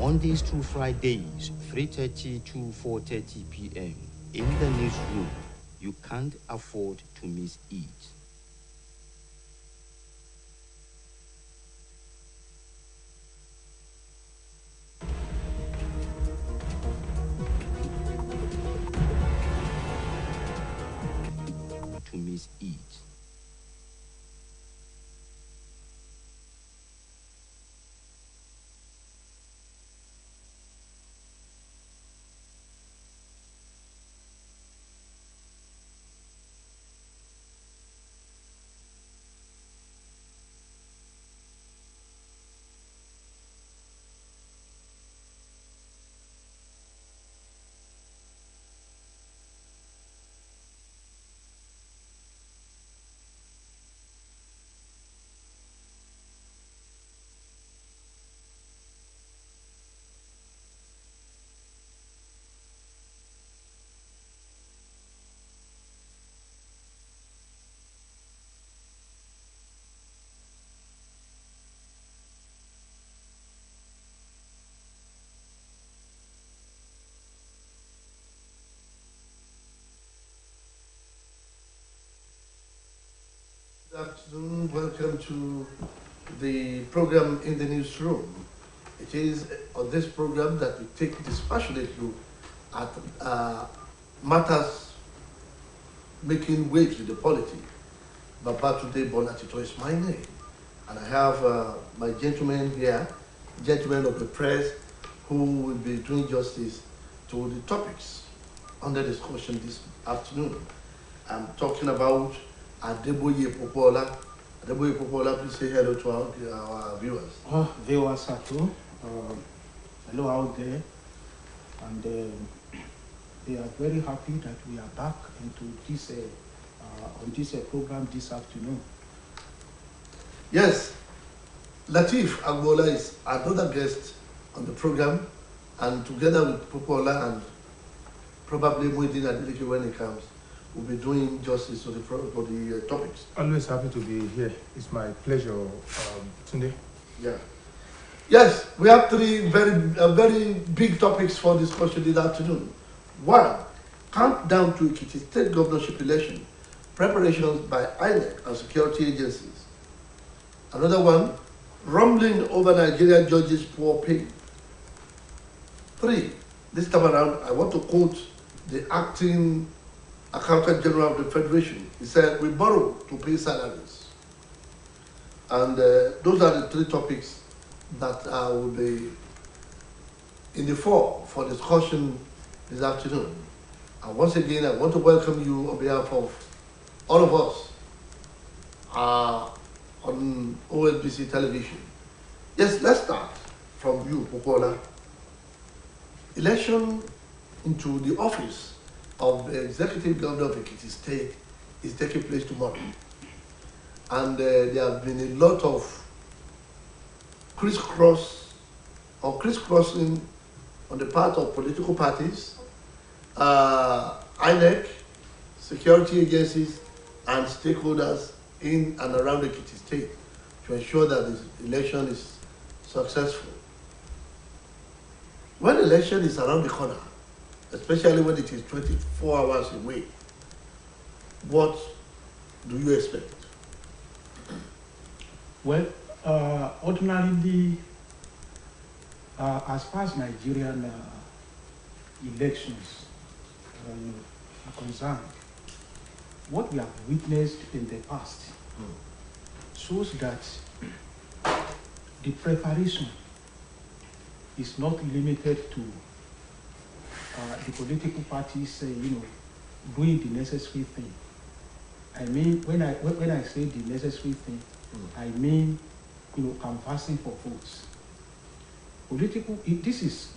Mondays to Fridays, 3:30 to 4:30 p.m. in the newsroom. You can't afford to miss it. To miss it. Good afternoon. Welcome to the program in the newsroom. It is on this program that we take dispassionate look at matters making waves in the polity. Babatunde Bonatito is my name, and I have my gentlemen here, gentlemen of the press, who will be doing justice to the topics under discussion this afternoon. I'm talking about Adeboye Popola. Adeboye Popola, please say hello to our viewers. Viewers at home, hello out there, and they are very happy that we are back into this on this program this afternoon. Yes, Latif Agbola is another guest on the program, and together with Popola and probably Muideen Adeleke when he comes, we'll be doing justice to the topics. Always happy to be here. It's my pleasure, Tunde. Yeah. Yes, we have three very big topics for discussion this afternoon. One, countdown to Ekiti State governorship election, preparations by INEC and security agencies. Another one, rumbling over Nigerian judges' poor pay. Three, this time around, I want to quote the acting Accountant General of the Federation. He said, we borrow to pay salaries. And those are the three topics that will be in the fore for discussion this afternoon. And once again, I want to welcome you on behalf of all of us on OSBC television. Yes, let's start from you, Popola. Election into the office of the executive governor of Ekiti State is taking place tomorrow. And there have been a lot of crisscrossing on the part of political parties, INEC, security agencies, and stakeholders in and around Ekiti State to ensure that this election is successful. When election is around the corner, especially when it is 24 hours away, what do you expect? Well, ordinarily, as far as Nigerian elections are concerned, what we have witnessed in the past shows that the preparation is not limited to the political parties, doing the necessary thing. I mean, when I say the necessary thing, I mean, canvassing for votes. This is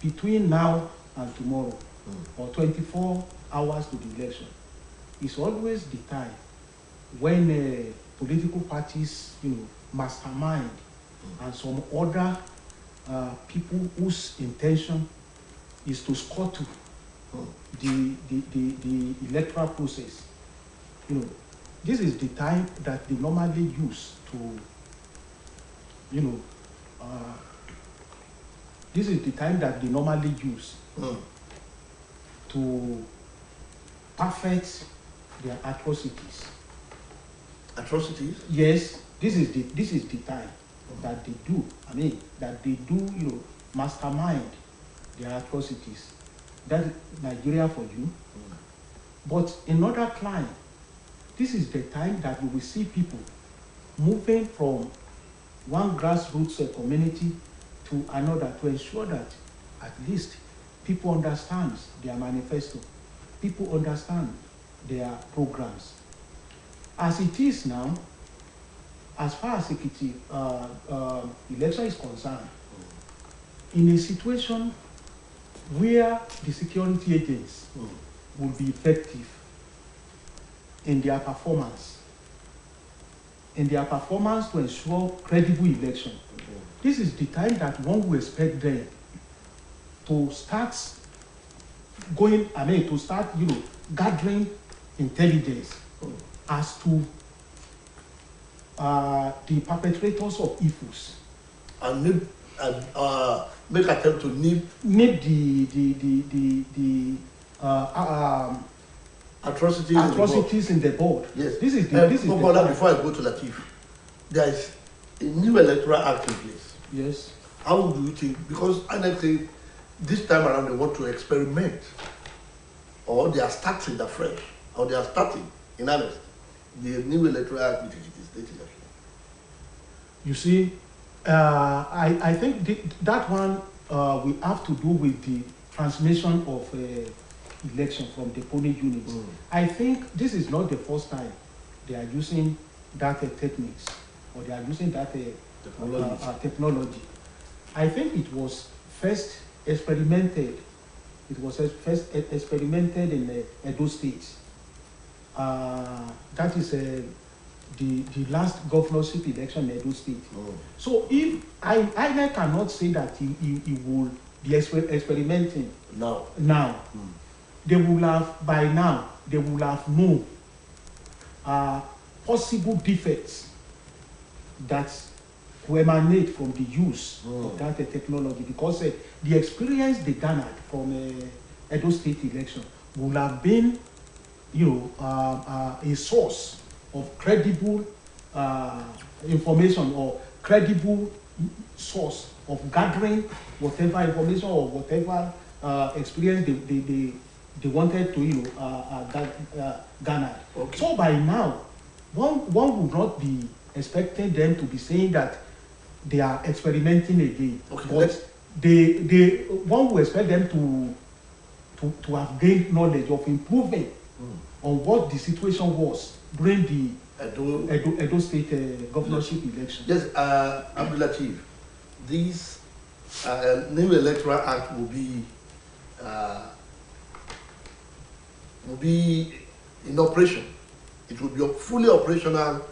between now and tomorrow, or 24 hours to the election. It's always the time when political parties, mastermind, and some other people whose intention is to scuttle the electoral process. This is the time that they normally use to, This is the time that they normally use to perfect their atrocities. Atrocities? Yes, this is the time that they do. I mean, that they do, mastermind their atrocities. That is Nigeria for you. But in other clime, this is the time that you will see people moving from one grassroots community to another to ensure that at least people understand their manifesto, people understand their programs. As it is now, as far as election is concerned, in a situation where the security agents will be effective in their performance to ensure credible election, this is the time that one will expect them to start gathering intelligence as to the perpetrators of evils, and make attempt to nip the atrocities in the board. Yes. This is the before I go to Latif, there is a new electoral act in place. Yes. How do you think? Because I think this time around they want to experiment, or they are starting afresh, or they are starting in earnest the new electoral act with the state election. You see, I think that one will have to do with the transmission of election from the polling units. I think this is not the first time they are using that techniques, or they are using that technology. I think it was first experimented. It was first experimented in Edo State. That is the last governorship election in Edo State. So if I cannot say that he will be experimenting now. They will have by now. They will have known possible defects that will emanate from the use of that technology, because the experience they garnered from Edo State election will have been, a source of credible information, or credible source of gathering whatever information or whatever experience they wanted to garner. Okay. So by now, one would not be expecting them to be saying that they are experimenting again. Okay, but one would expect them to have gained knowledge of improving on what the situation was during the Edo State governorship election. Yes, Abdulatif, this new electoral act will be in operation. It will be fully operational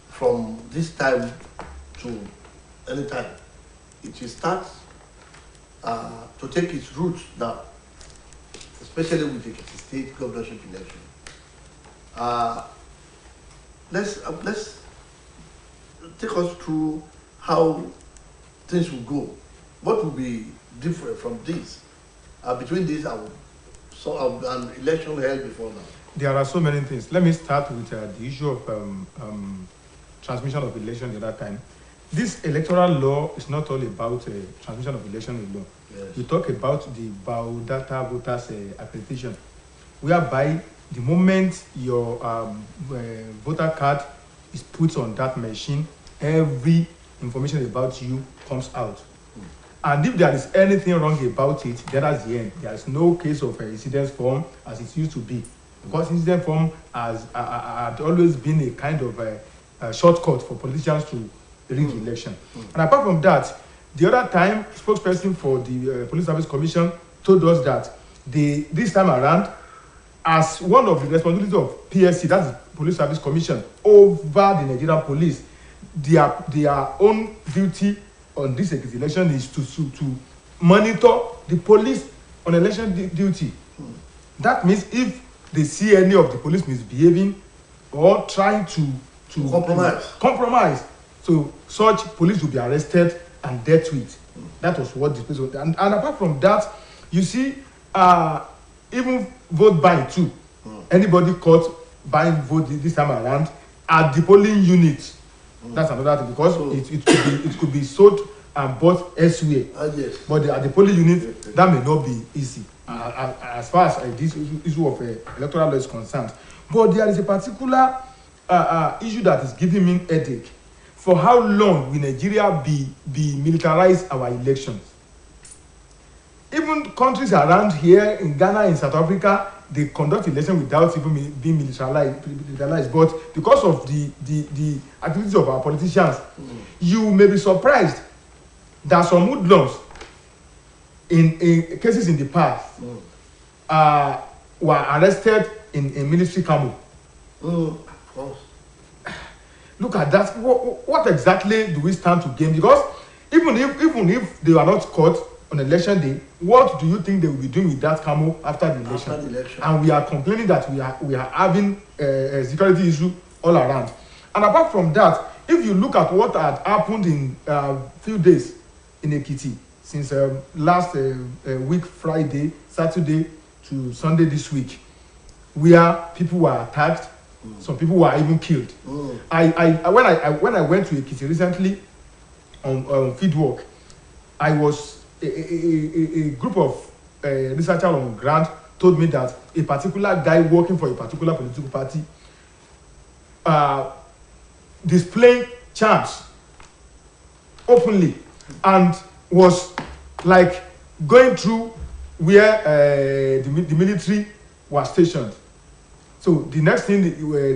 from this time to any time. It will start to take its roots now, especially with the state governorship election. Let's take us through how things will go. What will be different from this, between this and an election held before now? There are so many things. Let me start with the issue of transmission of election the other time. This electoral law is not all about transmission of election alone. Yes. We talk about the biodata voters accreditation, whereby the moment your voter card is put on that machine, every information about you comes out. And if there is anything wrong about it, that's the end. There is no case of incidence form as it used to be, because incident form had always been a kind of a shortcut for politicians to rig the election. And apart from that, the other time, spokesperson for the Police Service Commission told us that this time around, as one of the responsibilities of PSC, that's the Police Service Commission, over the Nigerian police, their own duty on this election is to monitor the police on election duty. That means if they see any of the police misbehaving or trying to compromise, so such police will be arrested and dealt with. That was what the place was. And apart from that, you see, even vote buying too. Anybody caught buying vote this time around at the polling unit, that's another thing, because it could be sold and bought elsewhere. Yes. But at the polling unit, that may not be easy as far as this issue of electoral law is concerned. But there is a particular issue that is giving me headache. For how long will Nigeria militarize our elections? Even countries around here in Ghana, in South Africa, they conduct elections without even being militarized. But because of the activities of our politicians, you may be surprised that some hoodlums in cases in the past were arrested in military camo. Of course. Look at that. What exactly do we stand to gain? Because even if they are not caught on election day, what do you think they will be doing with that camo after the election? And we are complaining that we are having a security issue all around. And apart from that, if you look at what had happened in few days in Ekiti since last week, Friday, Saturday to Sunday this week, where people were attacked, some people were even killed. When I went to Ekiti recently on field work, I was a group of researchers on ground told me that a particular guy working for a particular political party displaying charms openly and was like going through where the military was stationed. So the next thing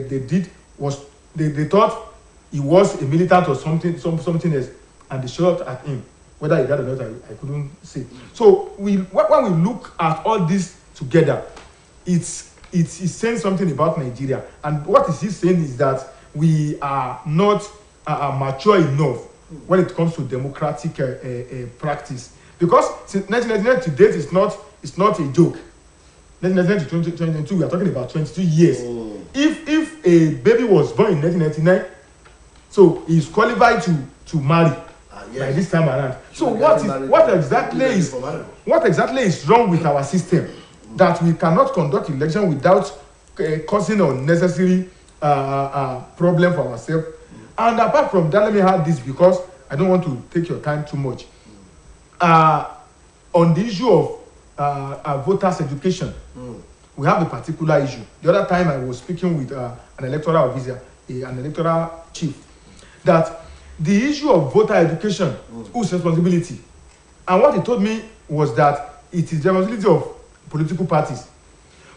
they did was they thought he was a militant or something else, and they shot at him. Whether he died or not, I couldn't say. So when we look at all this together, it's saying something about Nigeria. And what it is saying is that we are not mature enough when it comes to democratic practice. Because since 1999 to date, it's not a joke. 1999 to 2022, we are talking about 22 years. If a baby was born in 1999, so he's qualified to marry by this time around. So what exactly is wrong with our system that we cannot conduct election without causing unnecessary problem for ourselves? And apart from that, let me add this because I don't want to take your time too much. On the issue of voters' education, we have a particular issue. The other time I was speaking with an electoral officer, an electoral chief, that the issue of voter education, whose responsibility? And what he told me was that it is the responsibility of political parties.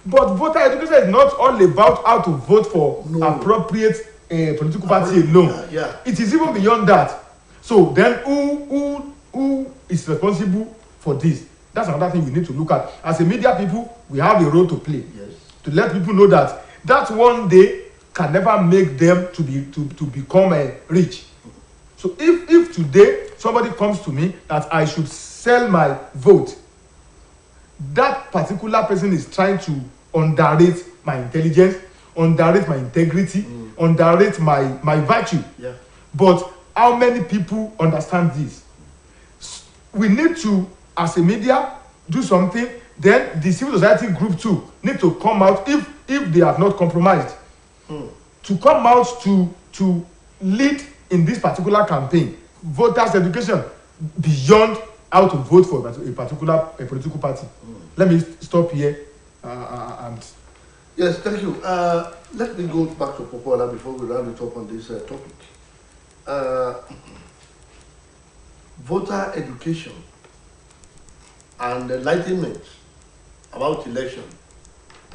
But voter education is not all about how to vote for appropriate political party alone. It is even beyond that. So then who is responsible for this? That's another thing we need to look at. As a media people, we have a role to play. Yes. To let people know that one day can never make them to become rich. So if today somebody comes to me that I should sell my vote, that particular person is trying to underrate my intelligence, underrate my integrity, underrate my virtue. Yeah. But how many people understand this? We need to, as a media, do something. Then the civil society group too need to come out if they have not compromised, to come out to lead in this particular campaign, voters' education beyond how to vote for a particular political party. Let me stop here. Yes, thank you. Let me go back to Popola before we round it up on this topic. Voter education and enlightenment about election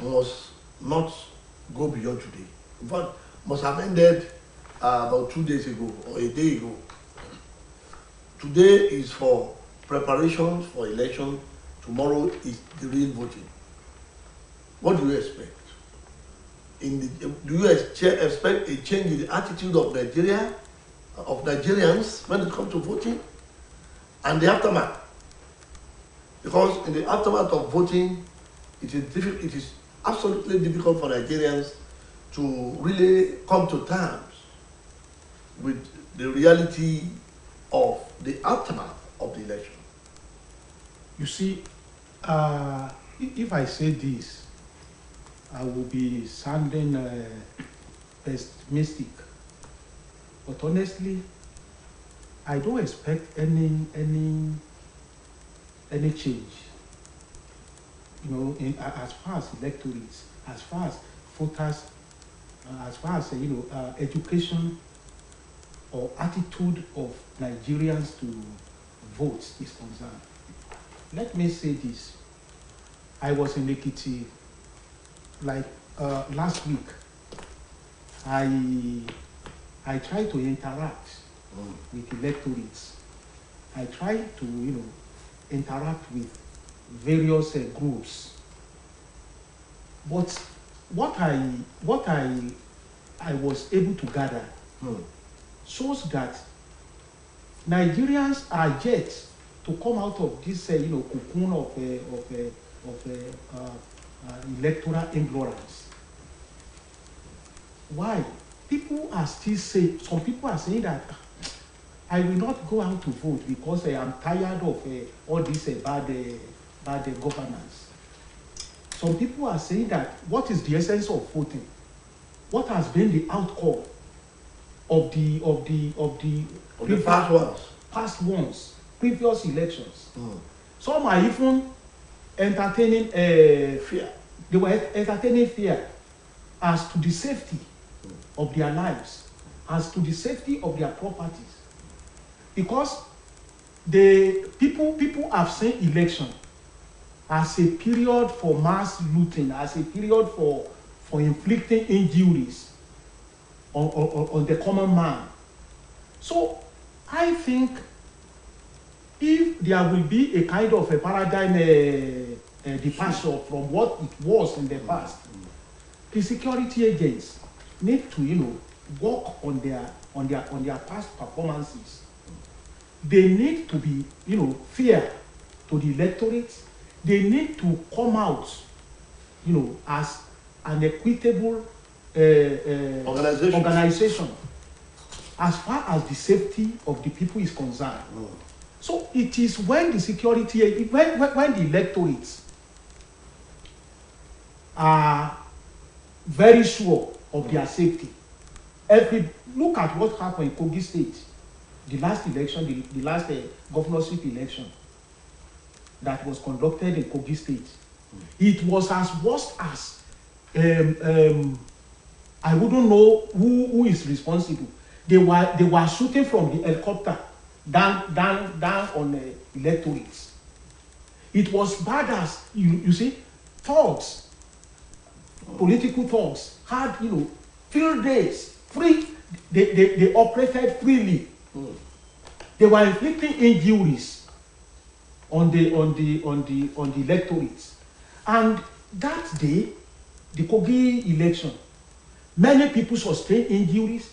must not go beyond today. In fact, must have ended about 2 days ago or a day ago. Today is for preparations for election. Tomorrow is the real voting. What do you expect? Do you expect a change in the attitude of Nigeria, of Nigerians when it comes to voting? And the aftermath. Because in the aftermath of voting, it is absolutely difficult for Nigerians to really come to terms with the reality of the aftermath of the election? You see, if I say this, I will be sounding pessimistic. But honestly, I don't expect any change. You know, as far as electorates, as far as voters, as far as education or attitude of Nigerians to vote is concerned. Let me say this. I was in Ekiti like last week. I tried to interact with electorates. I tried to interact with various groups. But what I was able to gather shows that Nigerians are yet to come out of this cocoon of electoral ignorance. Why? People are still saying, some people are saying that I will not go out to vote because I am tired of all this bad governance. Some people are saying that what is the essence of voting? What has been the outcome of the past ones, previous elections? Some are even entertaining fear. They were entertaining fear as to the safety of their lives, as to the safety of their properties, because the people have seen election as a period for mass looting, as a period for inflicting injuries on the common man. So I think if there will be a kind of a paradigm departure from what it was in the past, the security agents need to work on their past performances. They need to be fair to the electorate. They need to come out as an equitable organization as far as the safety of the people is concerned. So it is when the security, when the electorates are very sure of their safety. Look at what happened in Kogi State, the last election, the last governorship election that was conducted in Kogi State. It was as worse as I wouldn't know who is responsible. They were shooting from the helicopter down on the electorates. It was bad as you see, thugs, political thugs had field days free. They operated freely. They were inflicting injuries on the electorates. And that day, the Kogi election, many people sustained injuries.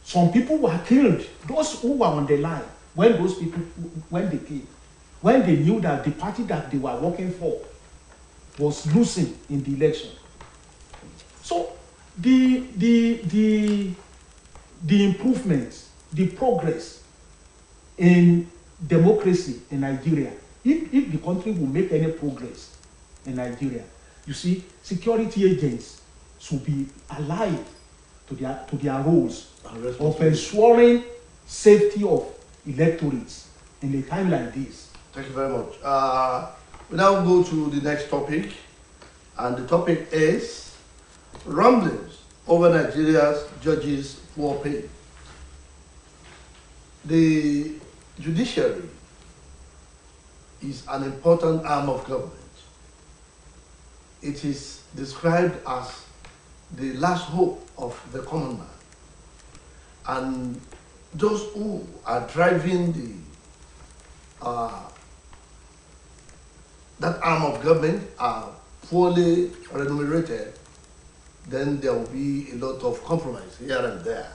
Some people were killed. Those who were on the line, when they came, when they knew that the party that they were working for was losing in the election. So the improvements, the progress in democracy in Nigeria, if the country will make any progress in Nigeria, you see, security agents should be alive to their roles of ensuring safety of electorates in a time like this. Thank you very much. We now go to the next topic, and the topic is rumblings over Nigeria's judges' poor pay. The judiciary is an important arm of government. It is described as the last hope of the common man. And those who are driving that arm of government are poorly remunerated, then there will be a lot of compromise here and there.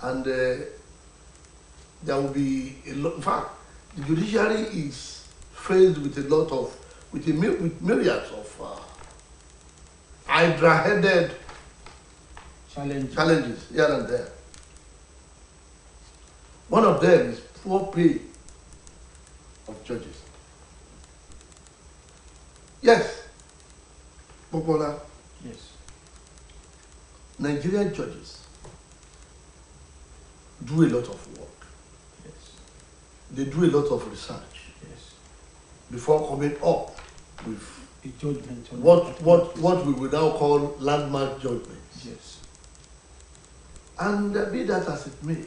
And there will be a lot, in fact, the judiciary is faced with with myriads of hydra-headed challenges here and there. One of them is poor pay of judges. Yes, Popola, Yes. Nigerian judges do a lot of work. Yes. They do a lot of research Yes. before coming up with A judgment on what we would now call landmark judgments. Yes. And be that as it may,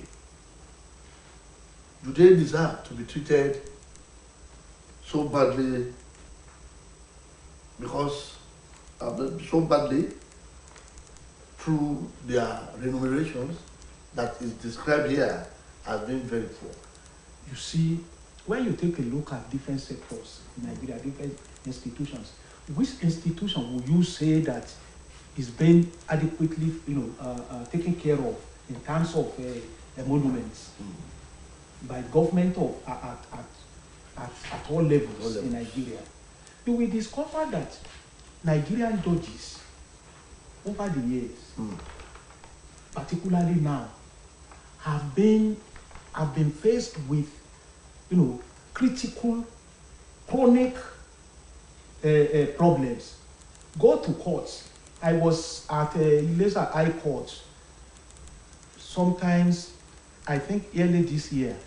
do they deserve to be treated so badly because so badly through their remunerations that is described here as being very poor? You see, when you take a look at different sectors in Nigeria, different institutions, which institution will you say that is being adequately, taken care of in terms of emoluments by government of at all levels in Nigeria? You will discover that Nigerian judges over the years, particularly now, have been faced with, critical, chronic problems. Go to courts. I was at Ilesa High Court sometimes, I think early this year.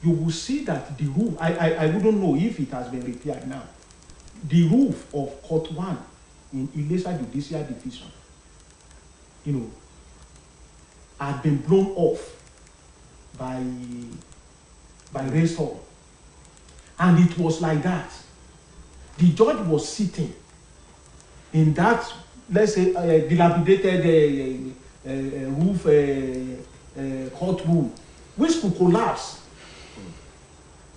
You will see that the roof, I wouldn't know if it has been repaired now. The roof of Court 1 in Ilesa Judicial Division, had been blown off by rainstorm. And it was like that. The judge was sitting in that, let's say, dilapidated roof courtroom, which could collapse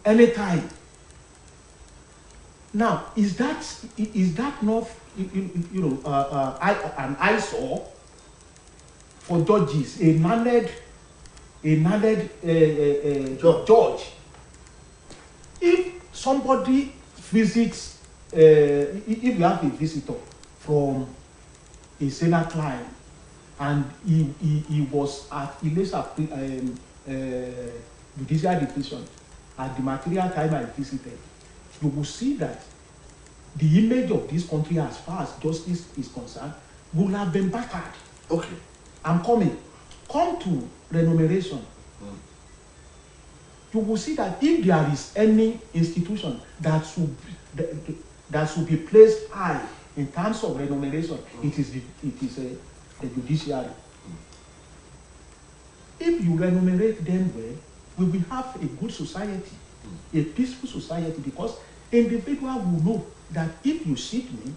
anytime. Now, is that not, an eyesore for judges, a learned judge? If somebody visits, if you have a visitor from a Senate client and he was at Ilesa Judicial Division at the material time I visited, you will see that the image of this country as far as justice is concerned will have been battered. Okay. I'm coming. Come to remuneration. You will see that if there is any institution that should be placed high in terms of remuneration, it is the judiciary. If you remunerate them well, we will have a good society, a peaceful society, because individual will know that if you cheat me,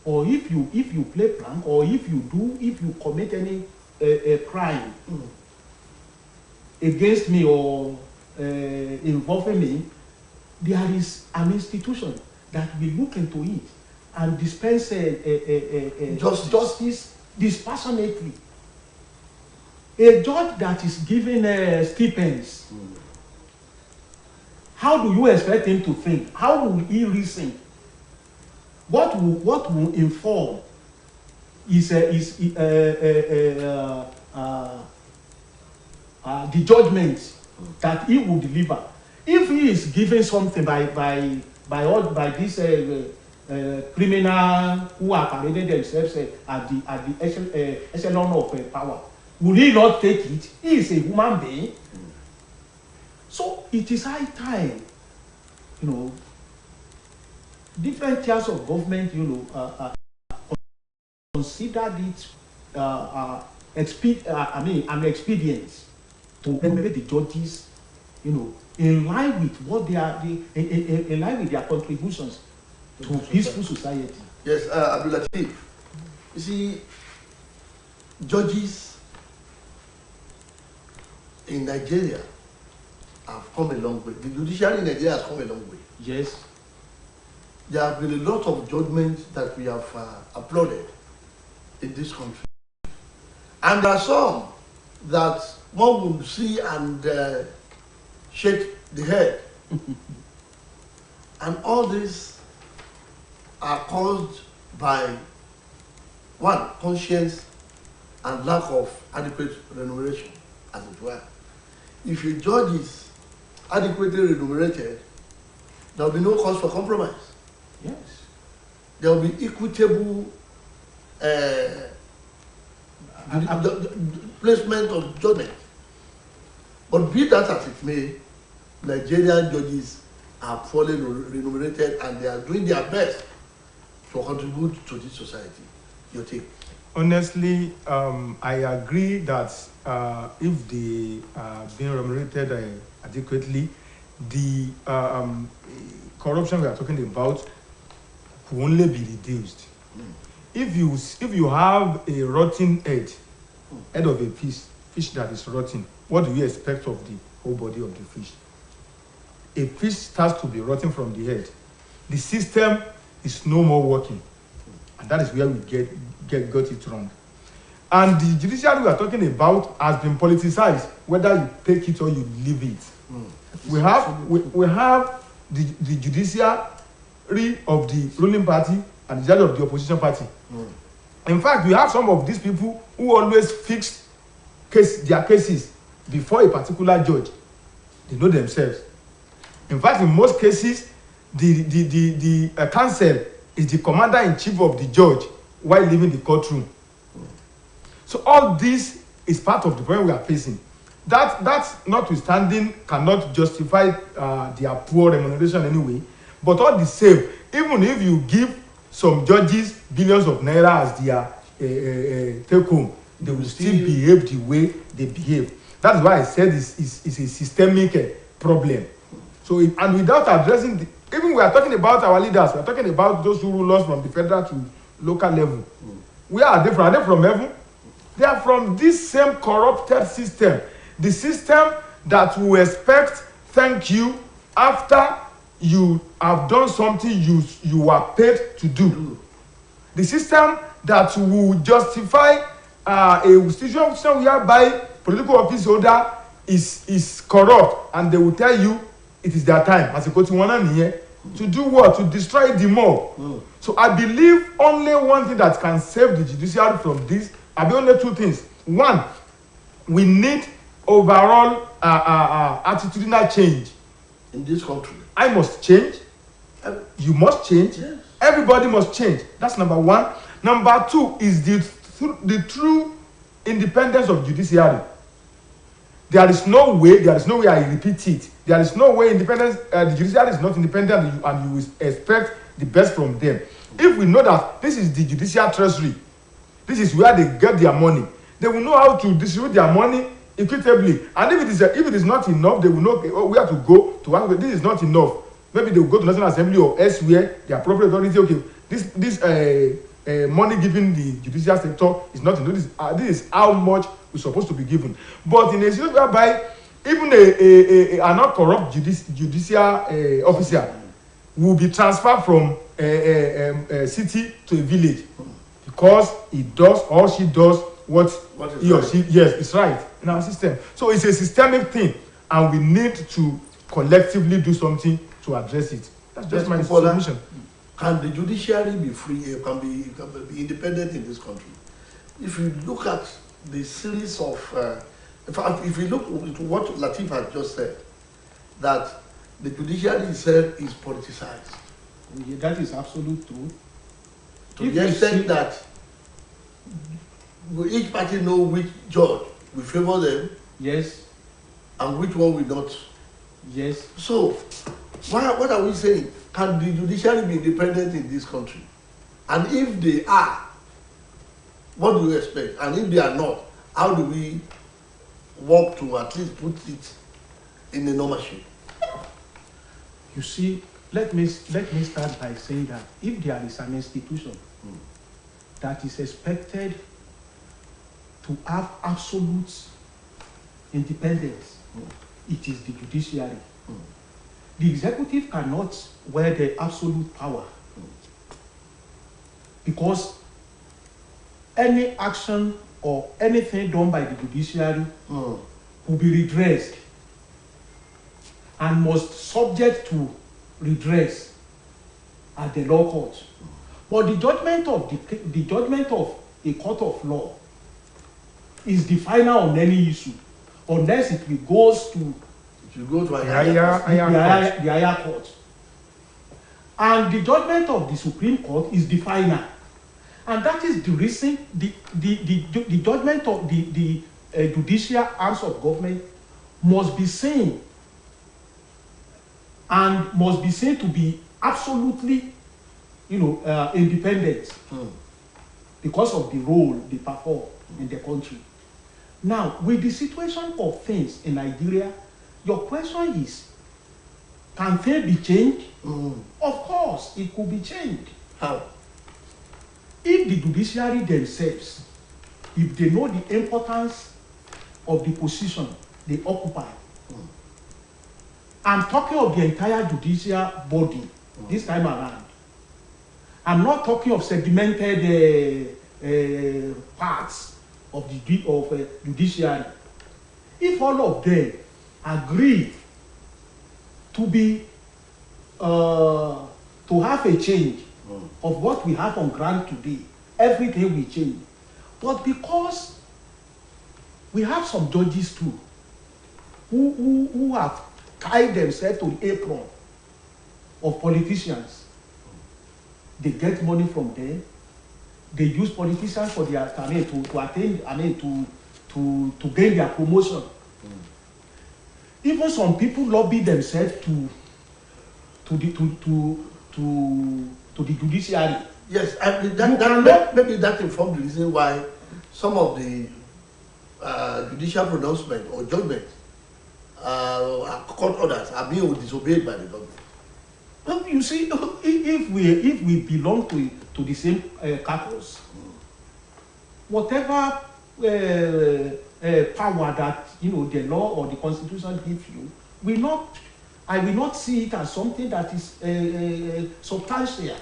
or if you play prank, or if you commit any crime against me or involving me, there is an institution that will look into it and dispense justice dispassionately. A judge that is given stipends, how do you expect him to think? How will he reason? What will inform is the judgment that he will deliver. If he is given something by this criminal who have paraded themselves at the echelon of power, will he not take it? He is a human being. So it is high time, different tiers of government, considered it an expedient to elevate the judges, in line with what they are, in line with their contributions to peaceful society. Yes, Abdulatif. You see, judges in Nigeria have come a long way. The judiciary in Nigeria has come a long way. Yes. There have been a lot of judgments that we have applauded in this country. And there are some that one will see and shake the head. And all these are caused by, one, conscience and lack of adequate remuneration, as it were. If a judge is adequately remunerated, There will be no cause for compromise. Yes. There will be equitable placement of judgment. But be that as it may, Nigerian judges are poorly remunerated and they are doing their best to contribute to this society. Your take? Honestly, I agree that if they are being remunerated adequately, the corruption we are talking about could only be reduced. If you have a rotten head of a fish that is rotten, what do you expect of the whole body of the fish? A fish starts to be rotten from the head. The system is no more working, and that is where we got it wrong. And the judiciary we are talking about has been politicized, whether you take it or you leave it. We have the judiciary of the ruling party and the judge of the opposition party. In fact, we have some of these people who always fix their cases before a particular judge. They know themselves. In fact, in most cases, the counsel is the commander-in-chief of the judge while leaving the courtroom. So all this is part of the problem we are facing. That notwithstanding cannot justify their poor remuneration anyway. But all the same, even if you give some judges billions of naira as their take home, they will still behave the way they behave. That's why I said it's a systemic problem. So, and without addressing, even we are talking about our leaders, we are talking about those who rule us from the federal to local level. Where are they from? Are they from heaven? They are from this same corrupted system. The system that will expect thank you after you have done something you are paid to do. The system that will justify a situation whereby political office holder is corrupt, and they will tell you it is their time as a coach here to do what? To destroy the mob. So I believe only one thing that can save the judiciary from this are only two things. One, we need overall attitudinal change in this country. I must change. You must change. Yes. Everybody must change. That's number one. Number two is the true independence of judiciary. There is no way I repeat it. There is no way independence, the judiciary is not independent, and you will expect the best from them. If we know that this is the judicial treasury, this is where they get their money, they will know how to distribute their money equitably. And if it is not enough, they will know where to go to ask. This is not enough. Maybe they will go to National Assembly or elsewhere, the appropriate authority. Okay, this money given the judicial sector is not enough. This is how much we're supposed to be given. But in a situation whereby even a not corrupt judicial officer will be transferred from a city to a village because he does or she does what he or she, yes, it's right in our system. So it's a systemic thing, and we need to collectively do something to address it. That's just my submission. Can the judiciary be free, can be independent in this country? If you look at the series of, in fact, if you look at what Latif has just said, that the judiciary itself is politicized. Yeah, that is absolute truth. To the extent that each party know which judge will favor them, yes, and which one will not. Yes. So, what are we saying? Can the judiciary be independent in this country? And if they are, what do you expect? And if they are not, how do we work to at least put it in a normal shape? You see, let me start by saying that if there is an institution that is expected to have absolute independence, it is the judiciary. The executive cannot wear the absolute power because any action or anything done by the judiciary will be redressed and must subject to redress at the law court. But the judgment of a court of law is the final on any issue, unless it goes to a the higher court. And the judgment of the Supreme Court is the final. And that is the reason the judgment of the judicial arms of government must be seen, and must be seen to be absolutely, independent because of the role they perform in the country. Now, with the situation of things in Nigeria, your question is, can things be changed? Of course, it could be changed. How? If the judiciary themselves, if they know the importance of the position they occupy, I'm talking of the entire judicial body this time around. I'm not talking of segmented parts of the judiciary. If all of them agree to be to have a change of what we have on ground today, everything will change. But because we have some judges too who have tied themselves to the apron of politicians, they get money from them. They use politicians for their to gain their promotion. Even some people lobby themselves to the judiciary. Yes, maybe that informs the reason why some of the judicial pronouncement or judgment, court orders are being disobeyed by the government. Well, you see, if we belong to the same caucus, whatever power that the law or the constitution gives you, I will not see it as something that is substantial.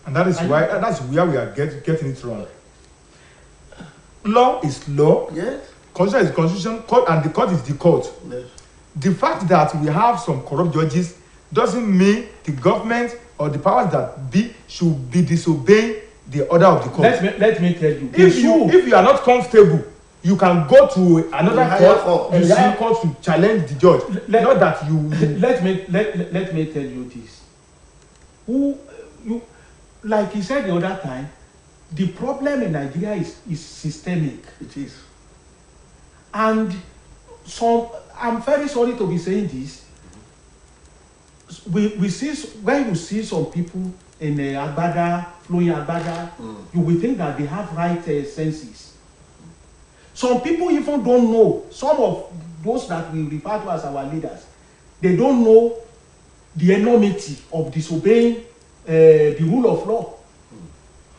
And that's where we are getting it wrong. Law is law. Yes. Constitution is constitution. Court, and the court is the court. Yes. The fact that we have some corrupt judges doesn't mean the government or the powers that be should be disobeying the order of the court. Let me tell you. If you are not comfortable, you can go to another higher court to challenge the judge. Not that you. Let me tell you this. Like he said the other time, the problem in Nigeria is systemic. It is. And so I'm very sorry to be saying this. We see, when you see some people in agbada, flowing agbada, you will think that they have right senses. Some people even don't know. Some of those that we refer to as our leaders, they don't know the enormity of disobeying the rule of law,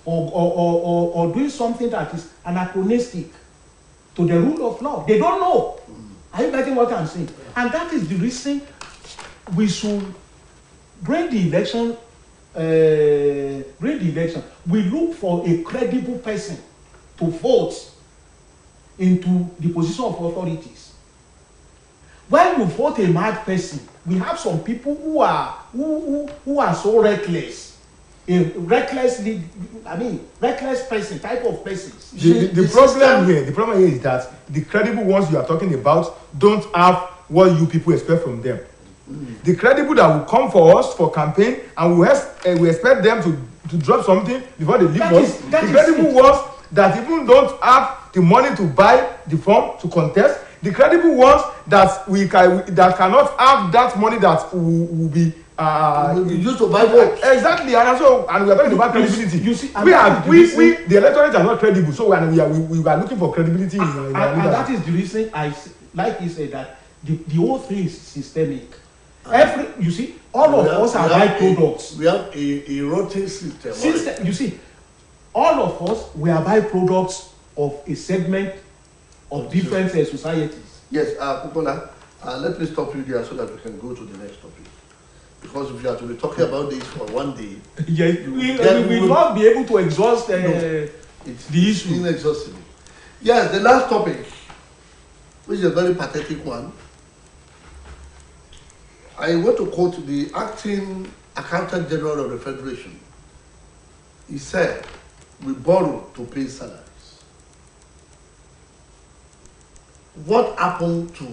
or doing something that is anachronistic to the rule of law. They don't know. Are you getting what I'm saying? And that is the reason we should bring the election. We look for a credible person to vote into the position of authorities. When you vote a mad person, we have some people who are so reckless. A reckless person, type of persons. The problem here is that the credible ones you are talking about don't have what you people expect from them. The credible that will come for us for campaign and we expect them to drop something before they leave us. The credible ones that even don't have the money to buy the form to contest. The credible ones that that cannot have that money that will be used to buy votes. Exactly, and we are talking about credibility. You see, the electorate are not credible, so we are looking for credibility in and that is the reason like you said, that the whole thing is systemic. You see, all of us are byproducts. We have a rotten system. You see, all of us, we are byproducts of a segment of different societies. Yes, Kukola, let me stop you there so that we can go to the next topic. Because if you are to be talking about this for one day, yes, we will not be able to exhaust the issue. Inexhaustible. Yes, the last topic, which is a very pathetic one. I want to quote the acting Accountant General of the Federation. He said, "We borrow to pay salaries." What happened to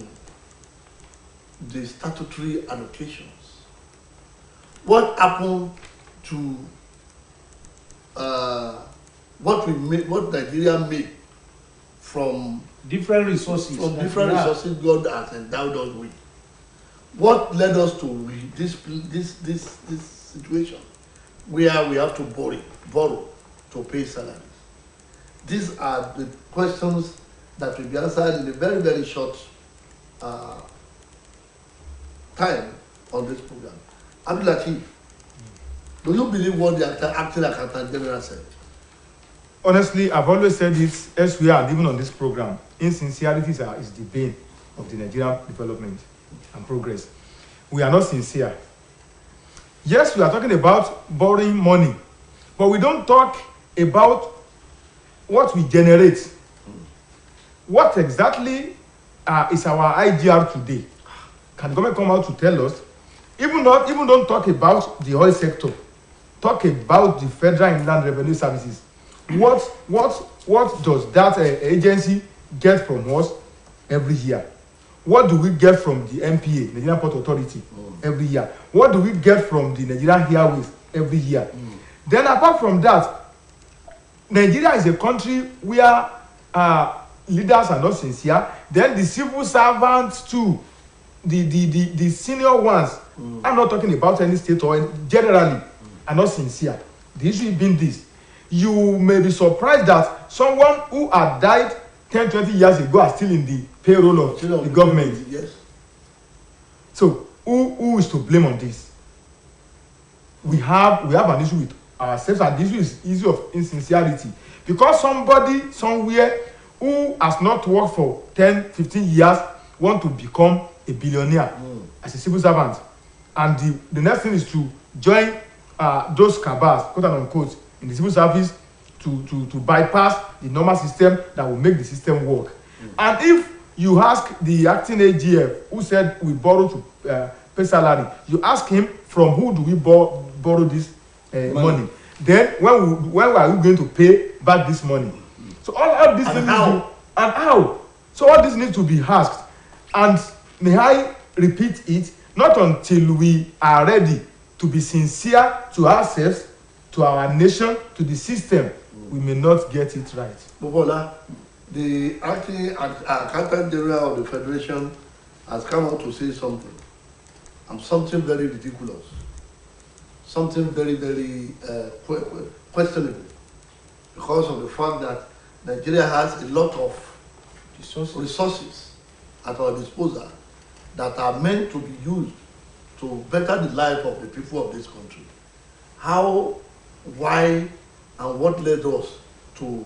the statutory allocations? what happened to what Nigeria made from different resources. God has endowed us with. What led us to this situation where we have to borrow to pay salaries? These are the questions that will be answered in a very, very short time on this program. Abdul Latif, do you believe what the acting accountant general said? Honestly, I've always said this elsewhere and even on this program. Insincerity is the bane of the Nigerian development and progress. We are not sincere. Yes, we are talking about borrowing money, but we don't talk about what we generate. What exactly is our IGR today? Can the government come out to tell us? Even don't talk about the oil sector. Talk about the Federal Inland Revenue Services. What does that agency get from us every year? What do we get from the NPA, Nigerian Port Authority, every year? What do we get from the Nigerian Airways every year? Then apart from that, Nigeria is a country where leaders are not sincere. Then the civil servants too, the senior ones, I'm not talking about any state or generally, are not sincere. The issue being this: you may be surprised that someone who had died 10, 20 years ago are still in the payroll of the government. Yes. So who is to blame on this? We have an issue with ourselves, and the issue is issue of insincerity, because somebody somewhere who has not worked for 10, 15 years want to become a billionaire as a civil servant, and the next thing is to join those cabals, quote and unquote, in the civil service to bypass the normal system that will make the system work. And if you ask the acting AGF who said we borrow to pay salary, you ask him from who do we borrow this money? Then when are we going to pay back this money? So all this and how? So all this needs to be asked. And may I repeat it, not until we are ready to be sincere to ourselves, to our nation, to the system, we may not get it right. Bobola, the acting accountant general of the Federation has come out to say something, and something very ridiculous, something very, very questionable, because of the fact that Nigeria has a lot of resources at our disposal that are meant to be used to better the life of the people of this country. How, why, and what led us to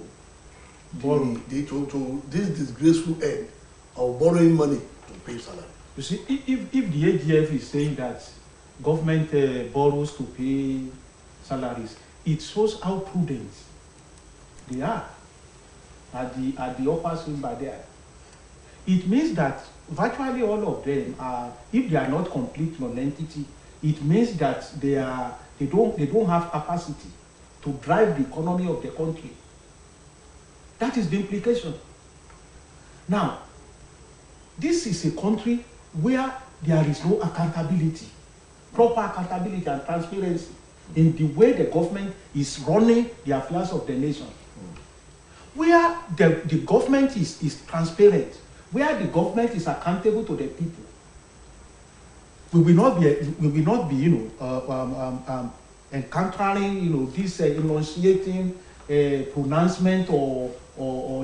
this disgraceful end of borrowing money to pay salary? You see, if the AGF is saying that government borrows to pay salaries, it shows how prudent they are at the upper swing by there. It means that virtually all of them are, if they are not complete non-entity, it means that they don't have capacity to drive the economy of the country. That is the implication. Now, this is a country where there is no accountability, proper accountability and transparency in the way the government is running the affairs of the nation. Where the government is transparent, where the government is accountable to the people, we will not be encountering this enunciating pronouncement or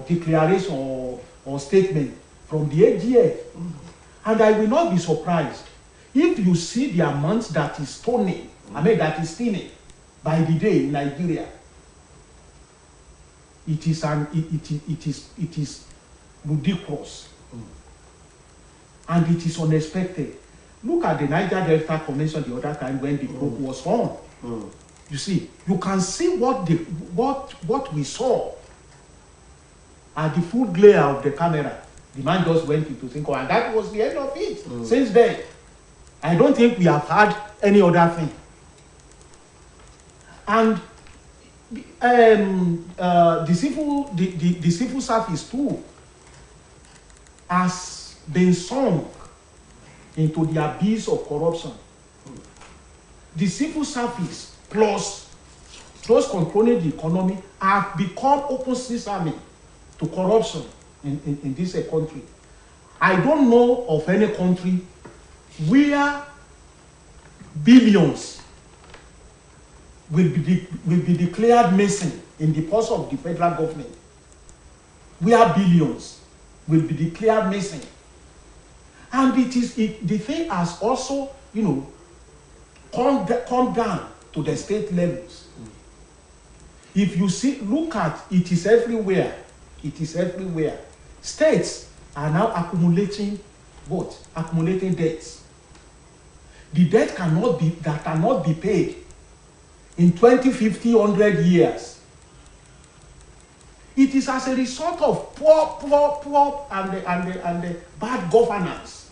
declaration or statement from the AGF. And I will not be surprised if you see the amount that is stealing by the day in Nigeria. It is ludicrous, and it is unexpected. Look at the Niger Delta Convention the other time when the probe was on. You see, you can see what we saw at the full glare of the camera. The man just went into Cinco, and that was the end of it. Since then, I don't think we have had any other thing. And the civil service too has been sunk into the abyss of corruption. the civil service plus those controlling the economy have become open sesame to corruption in this country. I don't know of any country where billions will be declared missing in the purse of the federal government, where billions will be declared missing. And the thing has also, come down to the state levels. If you look at it, is everywhere. It is everywhere. States are now accumulating what? Accumulating debts. The debt cannot be paid in 20, 50, 100 years. It is as a result of poor and the bad governance.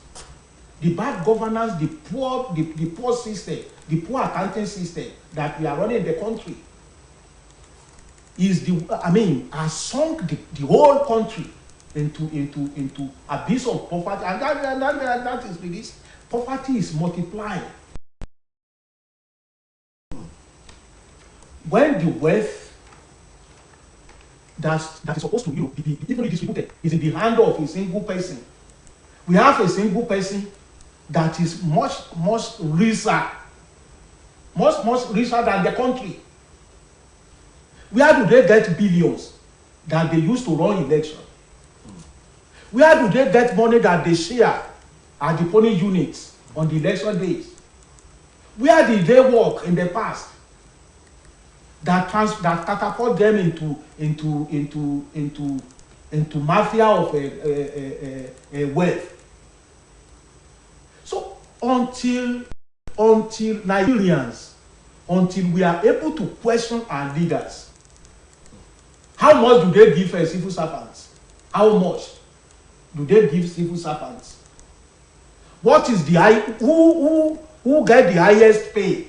The bad governance, the poor system, the poor accounting system that we are running in the country has sunk the whole country into abyss of poverty, and that is released. Poverty is multiplying. When the wealth that is supposed to be evenly distributed is in the hand of a single person, we have a single person that is much richer than the country. Where do they get billions that they use to run election? Where do they get money that they share at the polling units on the election days? Where did they work in the past that catapult them into mafia of wealth? So until Nigerians, until we are able to question our leaders, how much do they give civil servants? How much do they give civil servants? What is who get the highest pay?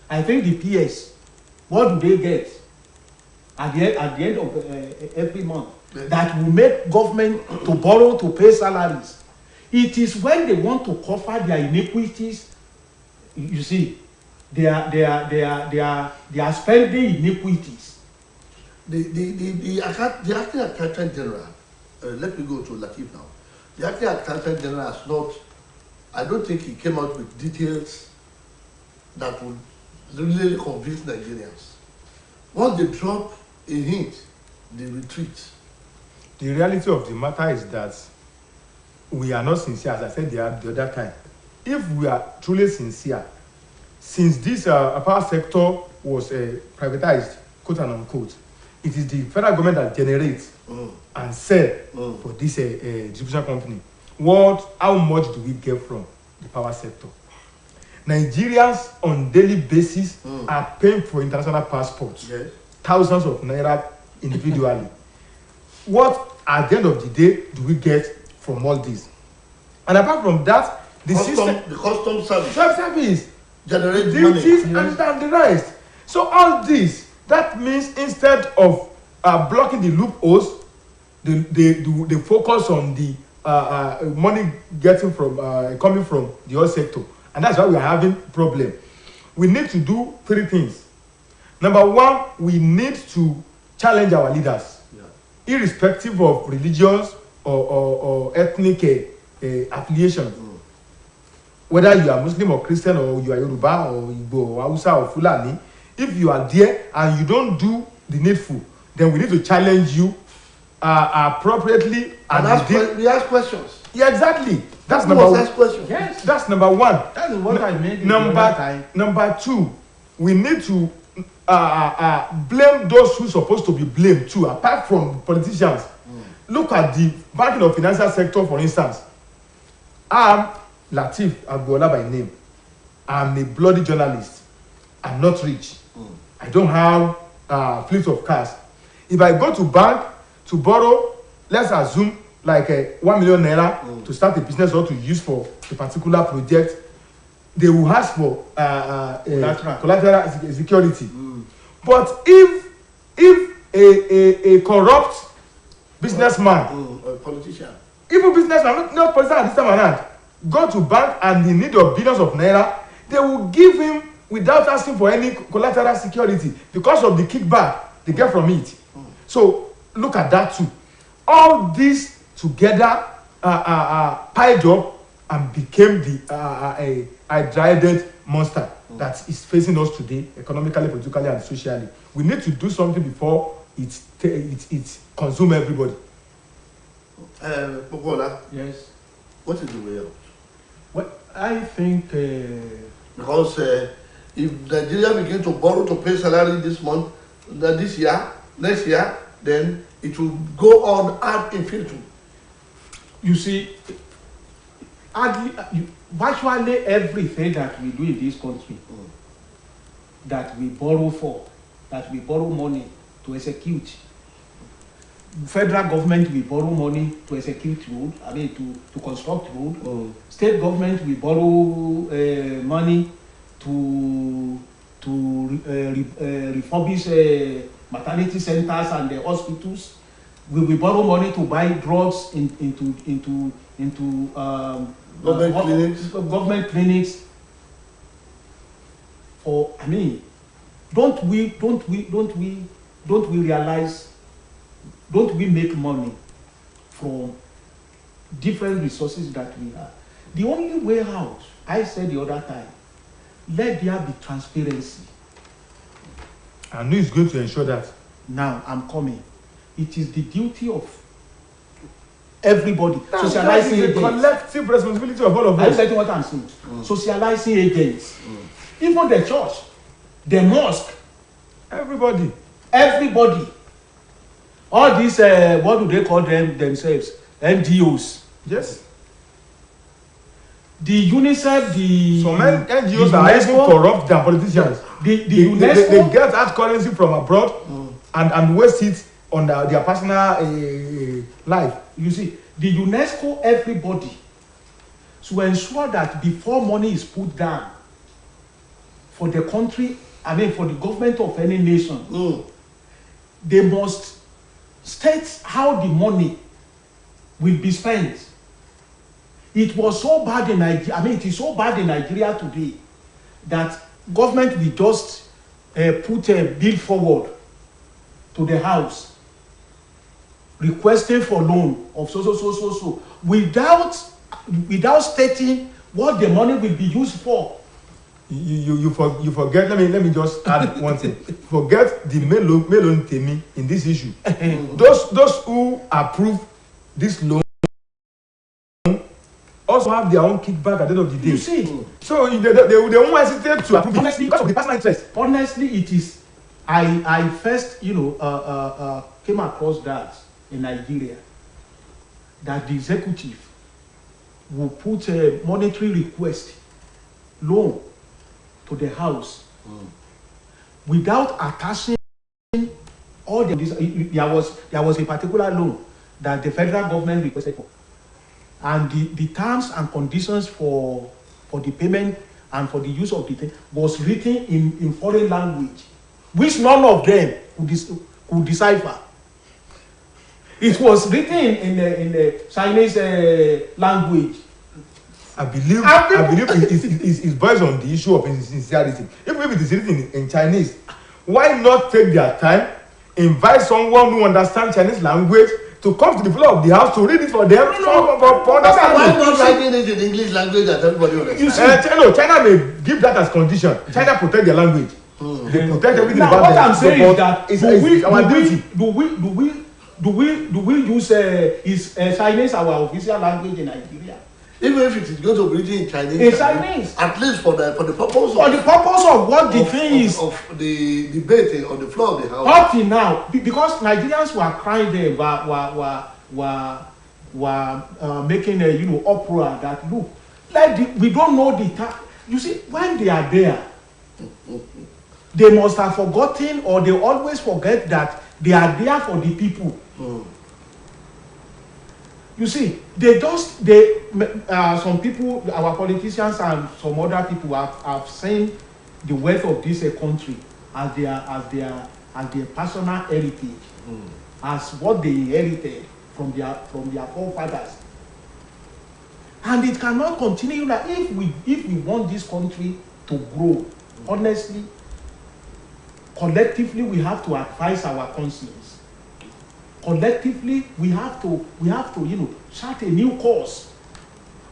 I think the PS. What do they get at the end of every month? Yes. That will make government to borrow to pay salaries. It is when they want to cover their iniquities. You see, they are spending iniquities. The acting accountant general. Let me go to Latif now. The acting accountant general has not. I don't think he came out with details that would really convince Nigerians. Once they drop a hint, they retreat. The reality of the matter is that we are not sincere, as I said the other time. If we are truly sincere, since this power sector was privatized, quote and unquote, it is the federal government that generates and sell for this distribution company. How much do we get from the power sector? Nigerians on daily basis are paying for international passports, yes. Thousands of naira individually. What at the end of the day do we get from all this? And apart from that, the custom service generates duties money, and the rest. So all this, that means instead of blocking the loopholes, they focus on the money getting from coming from the oil sector. And that's why we are having problem. We need to do three things. Number one, we need to challenge our leaders, irrespective of religious or ethnic affiliation. Whether you are Muslim or Christian, or you are Yoruba or Igbo or Hausa or Fulani, if you are there and you don't do the needful, then we need to challenge you appropriately. And we ask questions. Yeah, exactly. That's number one. Yes. That's number one. That is what I made. Number two, we need to blame those who are supposed to be blamed too, apart from politicians. Look at the banking or financial sector, for instance. I'm Latif Agbola by name. I'm a bloody journalist. I'm not rich. I don't have fleet of cars. If I go to bank to borrow, let's assume like 1 million naira to start a business or to use for a particular project, they will ask for collateral security. But if a corrupt businessman, a politician, even businessman, not politician at this time around, go to bank and in need of billions of naira, they will give him without asking for any collateral security because of the kickback they get from it. So look at that too. All this together piled up and became a dreaded monster that is facing us today, economically, politically, and socially. We need to do something before it consumes everybody. Popola, Yes. what is the way out? Well, I think Because if Nigeria begin to borrow to pay salary this month, this year, next year, then it will go on ad infinitum. you see, virtually everything that we do in this country, that we borrow for, that we borrow money to execute. Federal government will borrow money to execute road, to construct road. State government will borrow money to refurbish maternity centers and the hospitals. We will borrow money to buy drugs into government clinics. Or don't we realize? Don't we make money from different resources that we have? The only way out, I said the other time, let there be transparency. And who is going to ensure that? Now I'm coming. It is the duty of everybody. Socializing agents. The collective responsibility of all of us. Are you getting what I'm saying? Socializing agents. Even the church, the mosque, everybody. All these, what do they call themselves? NGOs. Yes. The UNICEF, some NGOs are even corrupt than politicians. The UNESCO, they get that currency from abroad and waste it on their personal life. You see, the UNESCO, everybody, to ensure that before money is put down for the country, for the government of any nation, they must state how the money will be spent. It was so bad in Nigeria. It is so bad in Nigeria today that government will just put a bill forward to the house requesting for loan of so without stating what the money will be used for. You forget. Let me just add one thing. Forget the melon temi in this issue. Those who approve this loan also have their own kickback at the end of the day. You see, so they won't hesitate to approve it because of the personal interest. Honestly, it is. I first came across that in Nigeria, that the executive will put a monetary request loan to the house without attaching all the there was a particular loan that the federal government requested for, and the terms and conditions for the payment and for the use of the thing was written in foreign language, which none of them could decipher. It was written in the Chinese language. I believe it's based on the issue of sincerity. If it is written in Chinese, why not take their time, invite someone who understands Chinese language to come to the floor of the house to read it for them for understanding? Why not writing it in English language that everybody understands? China may give that as condition. China protect their language. They protect everything now, about what them. I'm saying is that do we use is Chinese our official language in Nigeria? Even if it is going to be written in Chinese, at least for the purpose of what the thing is of the debate on the floor of the house. Up till now, because Nigerians were crying there, were making a uproar that look like we don't know the time. You see, when they are there, they must have forgotten, or they always forget that they are there for the people. You see, some people, our politicians and some other people have seen the wealth of this country as their personal heritage, as what they inherited from their forefathers. And it cannot continue that if we want this country to grow, Honestly, collectively, we have to advise our conscience. Collectively, we have to, chart a new course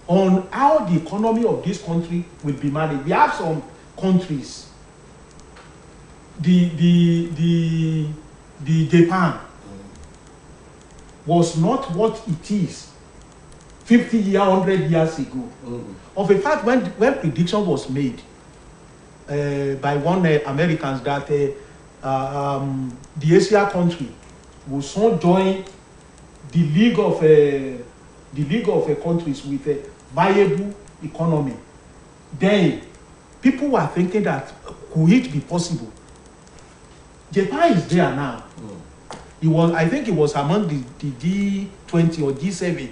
on how the economy of this country will be managed. We have some countries, the Japan was not what it is 50 years, 100 years ago. Of a fact, when prediction was made by one Americans that the Asia country will soon join the league of countries with a viable economy, then people were thinking that could it be possible? Japan is there now. I think it was among the G20 or G7.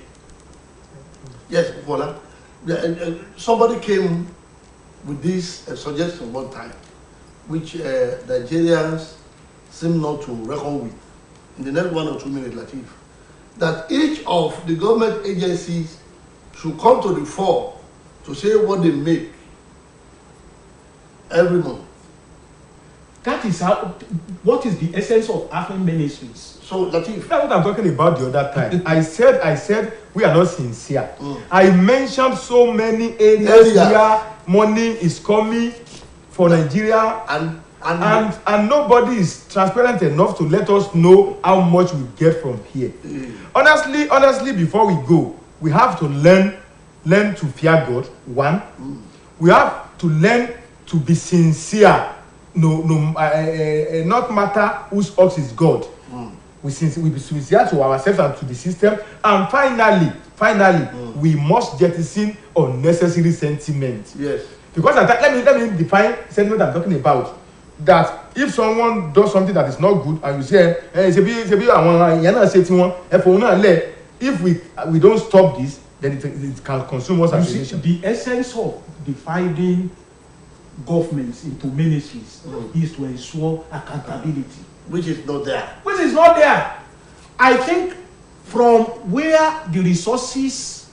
Yes, Bola. Somebody came with this suggestion one time, which Nigerians seem not to reckon with. In the next 1 or 2 minutes, Latif, that each of the government agencies should come to the fore to say what they make every month. That is what is the essence of having ministries. So, Latif, that's what I'm talking about the other time. I said we are not sincere. I mentioned so many areas where money is coming for Nigeria, and nobody is transparent enough to let us know how much we get from here. Honestly, before we go, we have to learn to fear God. One, we have to learn to be sincere. Not matter whose ox is God. We be sincere to ourselves and to the system. And finally, we must jettison unnecessary sentiment. Yes. Because let me define sentiment I'm talking about. That if someone does something that is not good, and you say, if we don't stop this, then it can consume us as a nation. The essence of dividing governments into ministries is to ensure accountability, which is not there. I think from where the resources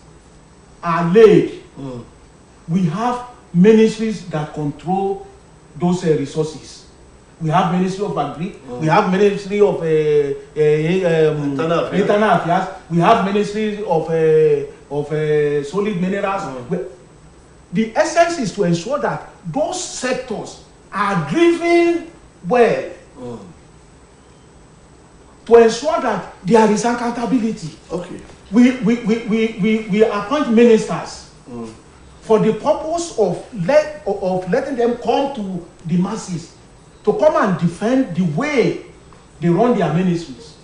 are laid, we have ministries that control those resources. We have Ministry of Agri, we have Ministry of Internal Affairs, we have Ministry of Solid Minerals. The essence is to ensure that those sectors are driven well, to ensure that there is accountability. Okay. We appoint ministers for the purpose of letting them come to the masses to come and defend the way they run their ministries.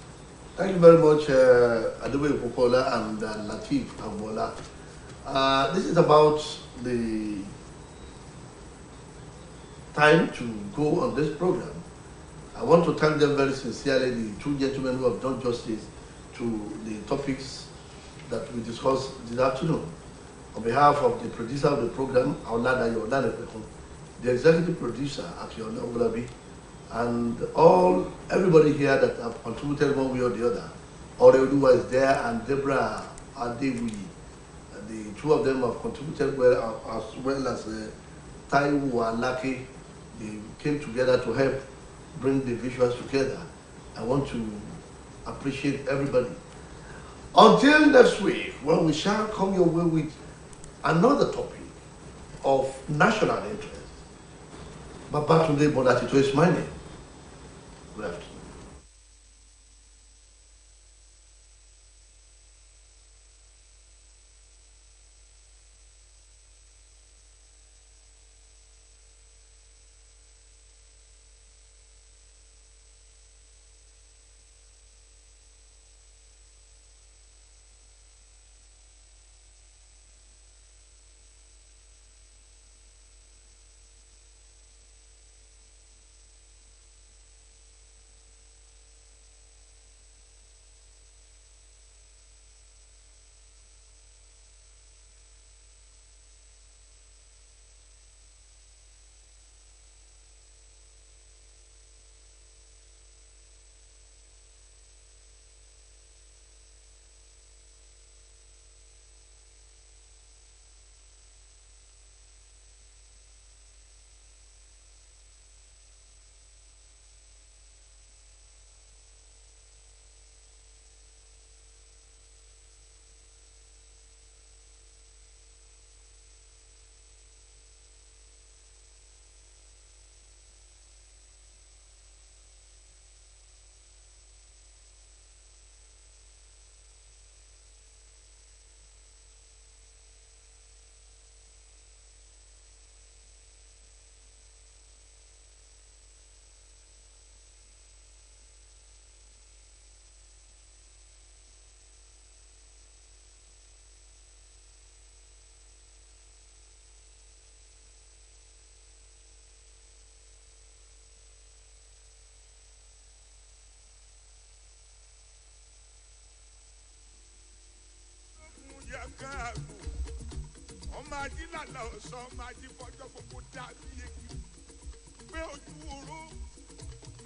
Thank you very much, Adebayo Popola and Latif Agbola. This is about the time to go on this program. I want to thank them very sincerely, the two gentlemen who have done justice to the topics that we discussed this afternoon. On behalf of the producer of the program, the executive producer, Akiola Ogulabi, and everybody here that have contributed one way or the other. Oreoluwa is there, and Deborah Adewi. The two of them have contributed well, as well as Taiwo Alaki. They came together to help bring the visuals together. I want to appreciate everybody. Until next week, when we shall come your way with another topic of national interest. Babatunde Bolatito is my name. Good afternoon. kan àgbò ọmọ ajílàlà ọ̀sán ọmọ ajífọ́jọ́ gbogbo dá bí egi pé ojú oró